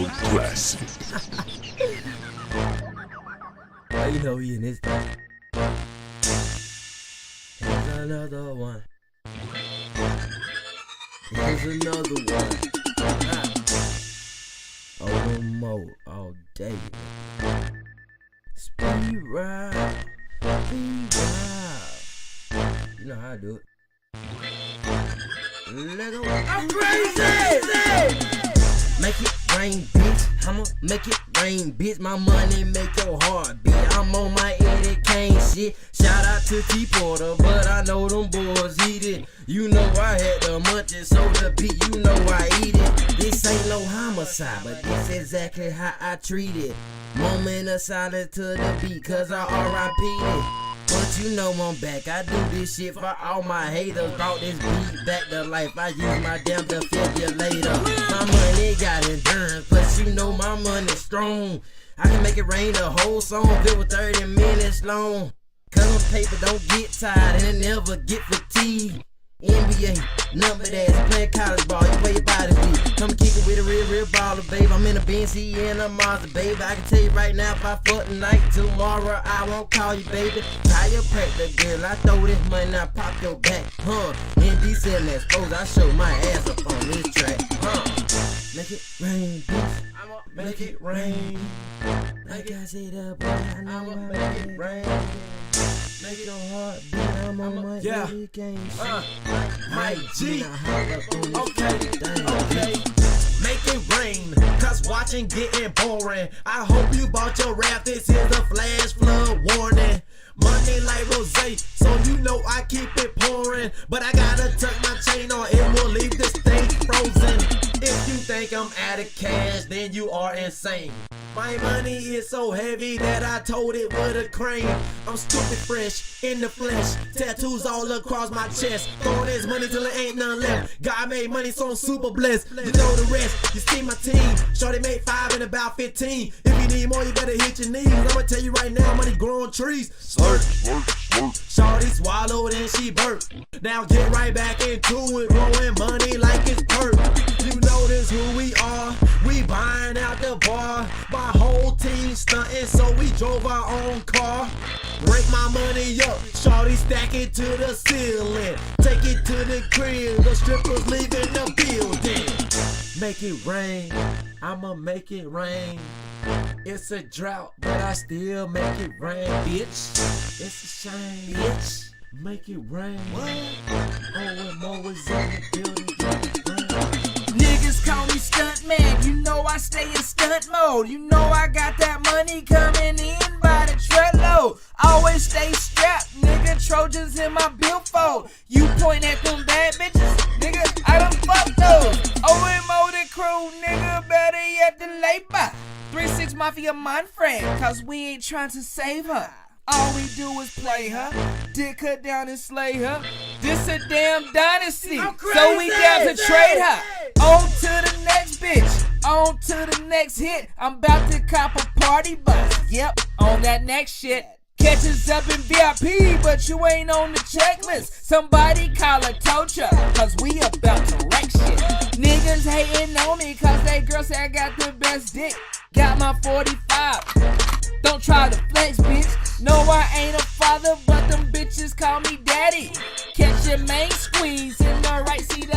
World Classic. Oh, you know we in this thing. Here's another one. Here's another one. Oh, more all day. Speed ride. Speed ride. You know how I do it. Let go. I'm crazy! Make it rain, bitch. I'ma make it rain, bitch. My money make your heart beat. I'm on my Eddie Kane shit. Shout out to T Porter, but I know them boys eat it. You know I had the munchies, so the beat, you know I eat it. This ain't no homicide, but this exactly how I treat it. Moment of silence to the beat, cause I R.I.P. it. But you know I'm back, I do this shit for all my haters. Brought this beat back to life, I use my damn defibrillator. My money got endurance, plus you know my money strong. I can make it rain the whole song, if it was 30 minutes long. Cause on paper don't get tired and it never get fatigued. NBA, number that's playing college ball, you play your body beat. Come kick it with a real baller, babe. I'm in a Benz and a Mazda, baby. I can tell you right now, if I fuck tonight, tomorrow I won't call you, baby. Chiropractor, girl, I throw this money, I pop your back, NB selling that expose, I show my ass up on this track, Make it rain, bitch. I'ma make it rain. Like I said, boy, I'ma make it rain. Make it a hard beat, I'm on my Eddie Kane shit. Mike G. Okay. Make it rain, cause watching getting boring. I hope you bought your rap, this is a flash flood warning. Money like rose, so you know I keep it pouring. But I gotta tuck my chain on, it will leave this thing frozen. If you think I'm out of cash, then you are insane. My money is so heavy that I told it with a crane. I'm stupid fresh, in the flesh, tattoos all across my chest. Throwing this money till it ain't none left. God made money, so I'm super blessed. You know the rest, you see my team. Shorty made 5 in about 15. If you need more, you better hit your knees. I'ma tell you right now, money growing trees. Slurp. Shorty swallowed and she burped. Now get right back into it, growing money like it's perp. You know this who we are, we buying out the bar. My whole team stunting, so we drove our own car. Break my money up, shorty stack it to the ceiling. Take it to the crib, the strippers leaving the building. Make it rain, I'ma make it rain. It's a drought, but I still make it rain, bitch. It's a shame, bitch. Make it rain. What? Oh, and more is in the building. Niggas call me stunt man, you know I stay in stunt mode. You know I got that money coming in by the truckload. Always stay strapped, nigga. Trojans in my billfold. You point at them bad bitches, nigga. I done fucked those. OMO the crew, nigga. Better yet the labor. 3-6 Mafia Manfred, cause we ain't trying to save her. All we do is play her, dick her down and slay her. This a damn dynasty, so we down to trade her. On to the next bitch, on to the next hit. I'm about to cop a party bus, yep, on that next shit. Catch us up in VIP, but you ain't on the checklist. Somebody call a tow truck, cause we about to wreck shit. Niggas hating on me, cause they girls say I got the best dick. Got my 45, don't try to flex, bitch. No, I ain't a father, but them bitches call me daddy. Catch your main squeeze in the right seat